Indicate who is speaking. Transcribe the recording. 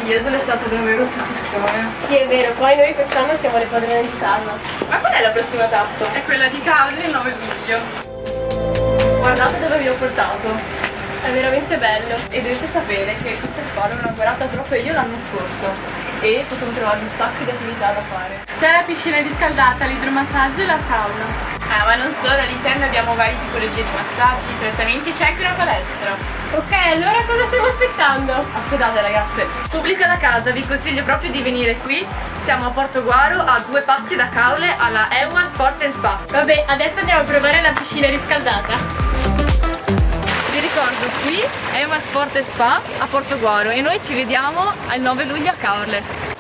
Speaker 1: meraviglioso, è stato davvero un successone.
Speaker 2: Sì, è vero, poi noi quest'anno siamo le padrone di casa.
Speaker 1: Ma qual è la prossima tappa?
Speaker 3: È quella di Caorle il 9 luglio.
Speaker 1: Guardate dove vi ho portato.
Speaker 2: È veramente bello.
Speaker 1: E dovete sapere che questa scuola l'ho inaugurata proprio io l'anno scorso e possiamo trovare un sacco di attività da fare.
Speaker 3: C'è la piscina riscaldata, l'idromassaggio e la sauna.
Speaker 1: Ah, ma non solo, all'interno abbiamo varie tipologie di massaggi, trattamenti, c'è anche una palestra.
Speaker 2: Ok, allora cosa stiamo aspettando?
Speaker 1: Aspettate ragazze, pubblica da casa, vi consiglio proprio di venire qui. Siamo a Portoguaro, a 2 passi da Caorle, alla EUA Sport & Spa.
Speaker 2: Vabbè, adesso andiamo a provare la piscina riscaldata.
Speaker 1: Vi ricordo, qui EUA Sport & Spa a Portoguaro e noi ci vediamo il 9 luglio a Caorle.